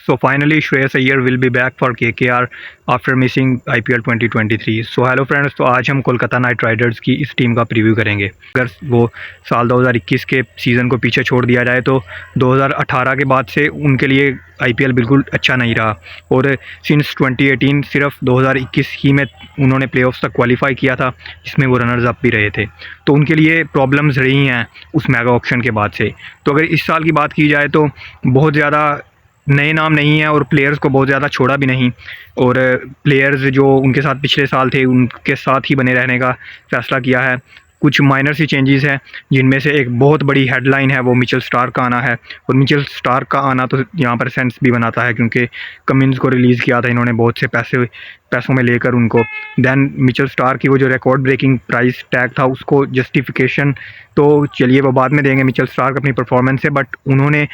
So finally, Shreyas Iyer will be back for KKR after missing IPL 2023. So hello friends, तो आज हम Kolkata night Riders की इस team का प्रीव्यू करेंगे। अगर वो साल 2021 के सीज़न को पीछे छोड़ दिया जाए तो 2018 के बाद से उनके लिए IPL बिल्कुल अच्छा नहीं रहा और सिंस 2018 सिर्फ 2021 ही में उन्होंने प्लेऑफ्स तक क्वालिफाई किया था, जिसमें वो रनर्स अप भी रहे थे। तो उनके लिए प्रॉब्लम्स रही हैं उस मेगा ऑक्शन के बाद से। तो अगर इस साल की बात की जाए तो बहुत ज़्यादा नए नाम नहीं हैं और प्लेयर्स को बहुत ज़्यादा छोड़ा भी नहीं, और प्लेयर्स जो उनके साथ पिछले साल थे उनके साथ ही बने रहने का फ़ैसला किया है। कुछ माइनर सी चेंजेस हैं, जिनमें से एक बहुत बड़ी हेडलाइन है वो मिचेल स्टार्क का आना है। और मिचेल स्टार्क का आना तो यहाँ पर सेंस भी बनाता है, क्योंकि कमिंस को रिलीज़ किया था इन्होंने बहुत से पैसों में लेकर उनको। दैन मिचेल स्टार्क की वो जो रिकॉर्ड ब्रेकिंग प्राइस टैग था उसको जस्टिफिकेशन तो चलिए वो बाद में देंगे मिचेल स्टार्क अपनी परफॉर्मेंस से, बट उन्होंने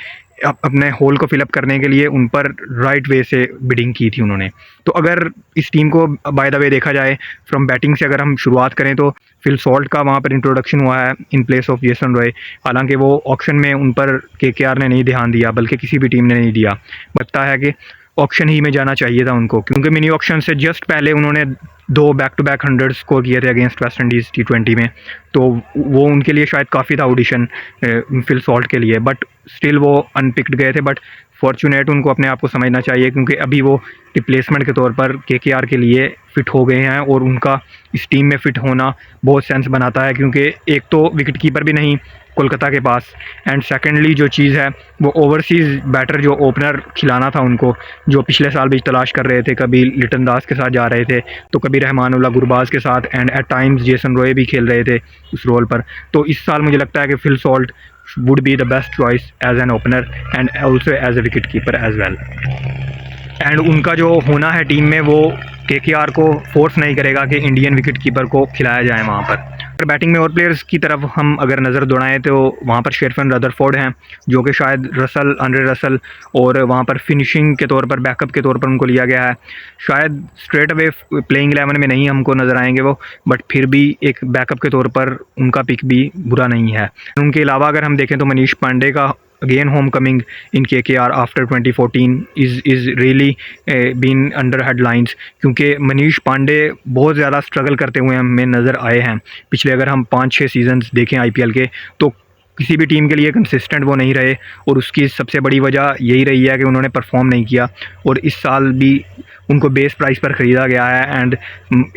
अपने होल को फिलअप करने के लिए उन पर राइट वे से बिडिंग की थी उन्होंने। तो अगर इस टीम को बाय द वे देखा जाए फ्रॉम बैटिंग से अगर हम शुरुआत करें तो फिल सॉल्ट का वहाँ पर इंट्रोडक्शन हुआ है in place of Jason Roy. हालांकि वो ऑक्शन में उन पर KKR ने नहीं ध्यान दिया, बल्कि किसी भी टीम ने नहीं दिया। लगता है कि ऑक्शन ही में जाना चाहिए था उनको, क्योंकि मिनी ऑक्शन से जस्ट पहले उन्होंने 2 बैक टू बैक 100 स्कोर किए थे अगेंस्ट वेस्ट इंडीज़ T20 में। तो वो उनके लिए शायद काफ़ी था ऑडिशन फिल सॉल्ट के लिए, बट स्टिल वो अनपिक्ड गए थे। बट फॉर्चुनेट उनको अपने आप को समझना चाहिए, क्योंकि अभी वो रिप्लेसमेंट के तौर पर KKR के लिए फ़िट हो गए हैं और उनका इस टीम में फ़िट होना बहुत सेंस बनाता है, क्योंकि एक तो विकेट कीपर भी नहीं कोलकाता के पास, एंड सेकेंडली जो चीज़ है वो ओवरसीज़ बैटर जो ओपनर खिलाना था उनको, जो पिछले साल भी तलाश कर रहे थे। कभी लिटन दास के साथ जा रहे थे तो कभी रहमानुल्लाह गुरबाज के साथ, and at times Jason Roy भी खेल रहे थे उस रोल पर। तो इस साल मुझे लगता है कि Phil Salt would be the best choice as an opener and also as a wicket keeper as well। And उनका जो होना है टीम में वो KKR को फोर्स नहीं करेगा कि इंडियन विकेट कीपर को खिलाया जाए वहाँ पर। बैटिंग में और प्लेयर्स की तरफ हम अगर नज़र दौड़ाएं तो वहाँ पर शेरफन रदरफोर्ड हैं, जो कि शायद अंड्रे रसल और वहाँ पर फिनिशिंग के तौर पर बैकअप के तौर पर उनको लिया गया है। शायद स्ट्रेट अवे प्लेइंग 11 में नहीं हमको नज़र आएंगे वो, बट फिर भी एक बैकअप के तौर पर उनका पिक भी बुरा नहीं है। उनके अलावा अगर हम देखें तो मनीष पांडे का again homecoming in KKR after 2014 is really been under headlines, क्योंकि मनीष पांडे बहुत ज़्यादा स्ट्रगल करते हुए हमें नज़र आए हैं पिछले अगर हम 5-6 सीजन्स देखें IPL के, तो किसी भी टीम के लिए कंसिस्टेंट वो नहीं रहे। और उसकी सबसे बड़ी वजह यही रही है कि उन्होंने परफॉर्म नहीं किया, और इस साल भी उनको बेस प्राइस पर ख़रीदा गया है। एंड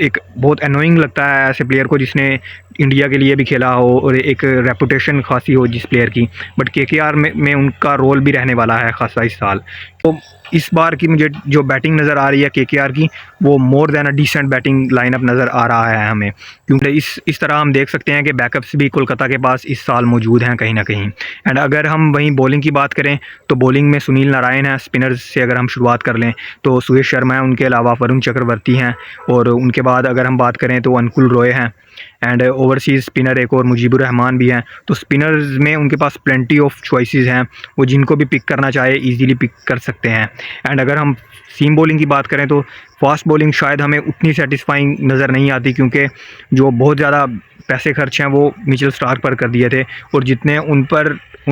एक बहुत एनोइंग लगता है ऐसे प्लेयर को जिसने इंडिया के लिए भी खेला हो और एक रेपुटेशन खासी हो जिस प्लेयर की, बट KKR में उनका रोल भी रहने वाला है खासा इस साल। तो इस बार की मुझे जो बैटिंग नज़र आ रही है KKR की, वो more than a decent batting lineup नज़र आ रहा है हमें, क्योंकि इस तरह हम देख सकते हैं कि बैकअप्स भी कोलकाता के पास इस साल मौजूद हैं कहीं ना कहीं। एंड अगर हम वहीं बॉलिंग की बात करें तो बॉलिंग में सुनील नारायण है। स्पिनर्स से अगर हम शुरुआत कर लें तो सुयश शर्मा है, उनके अलावा वरुण चक्रवर्ती हैं, और उनके बाद अगर हम बात करें तो अंकुल रॉय हैं, एंड ओवरसीज़ स्पिनर एक और मुजीबुर रहमान भी हैं। तो स्पिनर्स में उनके पास प्लेंटी ऑफ चॉइसेस हैं, वो जिनको भी पिक करना चाहे इजीली पिक कर सकते हैं। एंड अगर हम सीम बॉलिंग की बात करें तो फास्ट बॉलिंग शायद हमें उतनी सेटिस्फाइंग नज़र नहीं आती, क्योंकि जो बहुत ज़्यादा पैसे खर्च हैं वो मिचेल स्टार्क पर कर दिए थे, और जितने उन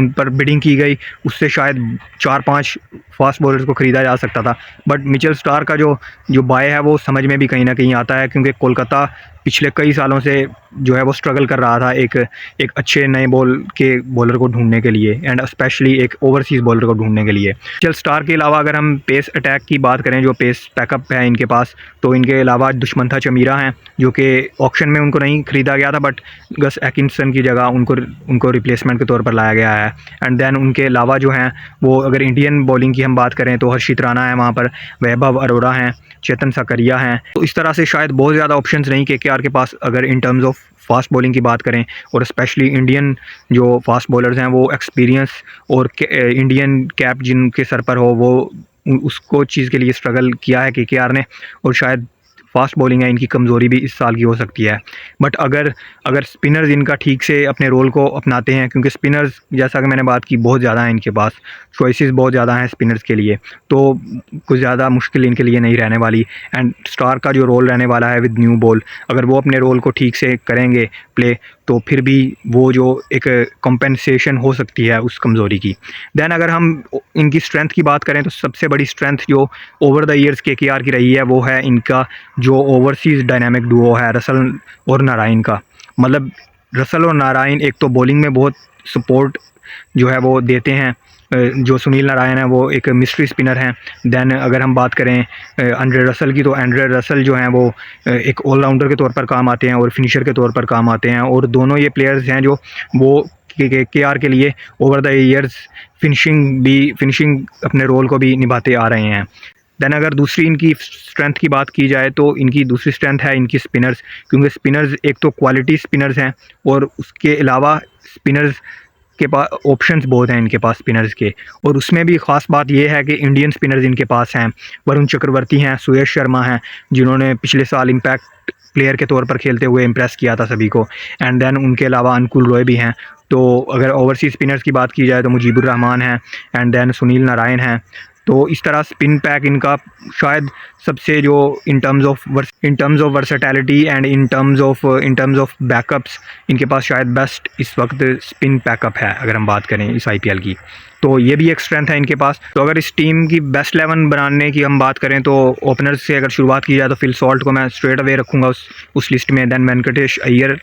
पर बिडिंग की गई उससे शायद 4-5 फास्ट बॉलर्स को ख़रीदा जा सकता था। बट मिचेल स्टार्क का जो बाय है वो समझ में भी कहीं ना कहीं आता है, क्योंकि कोलकाता पिछले कई सालों से जो है वो स्ट्रगल कर रहा था एक अच्छे नए बॉल के बॉलर को ढूंढने के लिए, एंड स्पेशली एक ओवरसीज़ बॉलर को ढूंढने के लिए। मिचेल स्टार्क के अलावा अगर हम पेस अटैक की बात करें, जो पेस पैकअप है इनके पास, तो इनके अलावा दुष्मंथा चमीरा हैं, जो कि ऑक्शन में उनको नहीं ख़रीदा गया था, बट गस एकिंसन की जगह उनको रिप्लेसमेंट के तौर पर लाया गया है। एंड देन उनके अलावा जो हैं वो अगर इंडियन बॉलिंग की हम बात करें तो हर्षित राणा है वहाँ पर, वैभव अरोड़ा हैं, चेतन सकरिया हैं। तो इस तरह से शायद बहुत ज़्यादा ऑप्शंस नहीं KKR के पास अगर in terms of fast bowling की बात करें, और स्पेशली इंडियन जो फास्ट बॉलर्स हैं वो एक्सपीरियंस और इंडियन कैप जिनके सर पर हो वो उसको चीज़ के लिए स्ट्रगल किया है KKR ने, और शायद फास्ट बॉलिंग है इनकी कमज़ोरी भी इस साल की हो सकती है। बट अगर स्पिनर्स इनका ठीक से अपने रोल को अपनाते हैं, क्योंकि स्पिनर्स जैसा कि मैंने बात की बहुत ज़्यादा हैं इनके पास, चॉइसेस बहुत ज़्यादा हैं स्पिनर्स के लिए, तो कुछ ज़्यादा मुश्किल इनके लिए नहीं रहने वाली। एंड स्टार का जो रोल रहने वाला है विद न्यू बॉल, अगर वो अपने रोल को ठीक से करेंगे प्ले, तो फिर भी वो जो एक कंपेंसेशन हो सकती है उस कमज़ोरी की। दैन अगर हम इनकी स्ट्रेंथ की बात करें तो सबसे बड़ी स्ट्रेंथ जो ओवर द ईयर्स केकेआर की रही है वो है इनका जो ओवरसीज़ डायनामिक डुओ है रसल और नारायण का। मतलब रसल और नारायण एक तो बॉलिंग में बहुत सपोर्ट जो है वो देते हैं। जो सुनील नारायण है वो एक मिस्ट्री स्पिनर हैं। दैन अगर हम बात करें एंड्रे रसल की, तो एंड्रे रसल जो हैं वो एक ऑलराउंडर के तौर पर काम आते हैं और फिनिशर के तौर पर काम आते हैं, और दोनों ये प्लेयर्स हैं जो वो केकेआर के लिए ओवर द ईयर्स फिनिशिंग अपने रोल को भी निभाते आ रहे हैं। दैन अगर दूसरी इनकी स्ट्रेंथ की बात की जाए तो इनकी दूसरी स्ट्रेंथ है इनकी स्पिनर्स, क्योंकि स्पिनर्स एक तो क्वालिटी स्पिनर्स हैं और उसके अलावा स्पिनर्स के पास ऑप्शंस बहुत हैं इनके पास स्पिनर्स के। और उसमें भी ख़ास बात यह है कि इंडियन स्पिनर्स इनके पास हैं। वरुण चक्रवर्ती हैं, सुयश शर्मा हैं, जिन्होंने पिछले साल इम्पैक्ट प्लेयर के तौर पर खेलते हुए इम्प्रेस किया था सभी को। एंड देन उनके अलावा अंकुल रॉय भी हैं। तो अगर ओवरसीज स्पिनर्स की बात की जाए तो मुजीबुर रहमान हैं एंड देन सुनील नारायण हैं। तो इस तरह स्पिन पैक इनका शायद सबसे जो in terms of versatility and in terms of backups इनके पास शायद बेस्ट इस वक्त स्पिन पैकअप है अगर हम बात करें इस आईपीएल की। तो ये भी एक स्ट्रेंथ है इनके पास। तो अगर इस टीम की बेस्ट 11 बनाने की हम बात करें तो ओपनर्स से अगर शुरुआत की जाए तो फिल सॉल्ट को मैं स्ट्रेट अवे रखूँगा उस लिस्ट में। Then Venkatesh Iyer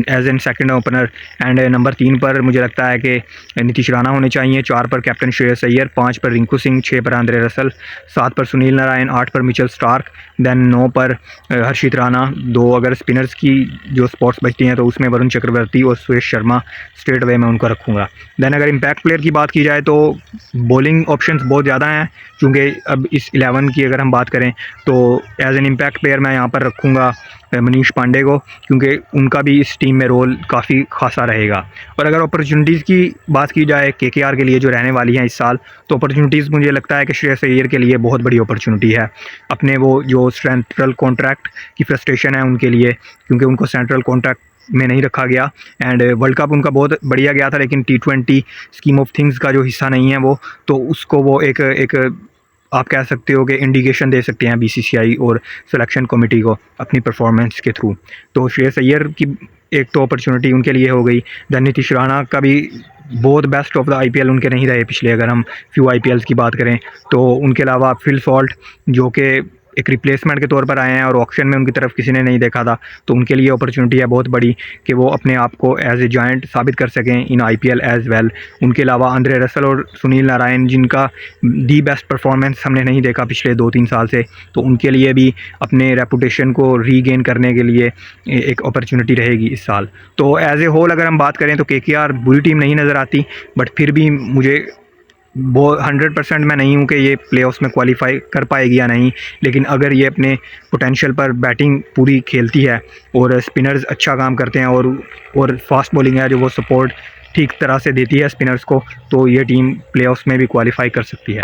as an second opener and number 3 पर मुझे लगता है कि नीतीश राणा होने चाहिए, 4 पर कैप्टन श्रेयस अय्यर, 5 पर रिंकू सिंह, 6 पर आंद्रे रसल, 7 पर सुनील नारायण, 8 पर मिचेल स्टार्क, दैन 9 पर हर्षित राणा। 2 अगर स्पिनर्स की जो स्पॉट्स बचती हैं तो उसमें वरुण चक्रवर्ती और सुयश शर्मा स्ट्रेट अवे में उनको रखूँगा। दैन अगर इम्पैक्ट प्लेयर की बात की जाए तो बॉलिंग ऑप्शंस बहुत ज़्यादा हैं, क्योंकि अब इस 11 की अगर हम बात करें तो एज एन इम्पैक्ट प्लेयर मैं यहाँ पर रखूँगा मनीष पांडे को, क्योंकि उनका भी इस टीम में रोल काफ़ी खासा रहेगा। और अगर अपॉर्चुनिटीज़ की बात की जाए केकेआर के लिए जो रहने वाली हैं इस साल, तो अपॉर्चुनिटीज़ मुझे लगता है कि श्रेयस अय्यर के लिए बहुत बड़ी अपॉर्चुनिटी है। अपने वो जो सेंट्रल कॉन्ट्रैक्ट की फ्रस्ट्रेशन है उनके लिए, क्योंकि उनको सेंट्रल कॉन्ट्रैक्ट में नहीं रखा गया एंड वर्ल्ड कप उनका बहुत बढ़िया गया था, लेकिन T20 स्कीम ऑफ थिंग्स का जो हिस्सा नहीं है वो, तो उसको वो एक आप कह सकते हो कि इंडिकेशन दे सकते हैं बीसीसीआई और सिलेक्शन कमेटी को अपनी परफॉर्मेंस के थ्रू। तो श्रेयस अय्यर की एक तो अपॉर्चुनिटी उनके लिए हो गई। दैन नीतीश राणा का भी बहुत बेस्ट ऑफ द आईपीएल उनके नहीं रहे पिछले, अगर हम फ्यू आईपीएल्स की बात करें तो। उनके अलावा फिल सॉल्ट जो कि एक रिप्लेसमेंट के तौर पर आए हैं और ऑक्शन में उनकी तरफ किसी ने नहीं देखा था, तो उनके लिए अपॉर्चुनिटी है बहुत बड़ी कि वो अपने आप को एज ए जायंट साबित कर सकें इन आईपीएल एज वेल। उनके अलावा आंद्रे रसल और सुनील नारायण, जिनका दी बेस्ट परफॉर्मेंस हमने नहीं देखा पिछले 2-3 साल से, तो उनके लिए भी अपने रेपुटेशन को रीगेन करने के लिए एक अपॉर्चुनिटी रहेगी इस साल। तो एज ए होल अगर हम बात करें तो केकेआर बुरी टीम नहीं नज़र आती, बट फिर भी मुझे वो 100% मैं नहीं हूँ कि ये प्लेऑफ्स में क्वालिफाई कर पाएगी या नहीं, लेकिन अगर ये अपने पोटेंशियल पर बैटिंग पूरी खेलती है और स्पिनर्स अच्छा काम करते हैं और फास्ट बॉलिंग है जो वो सपोर्ट ठीक तरह से देती है स्पिनर्स को, तो ये टीम प्लेऑफ्स में भी क्वालिफाई कर सकती है।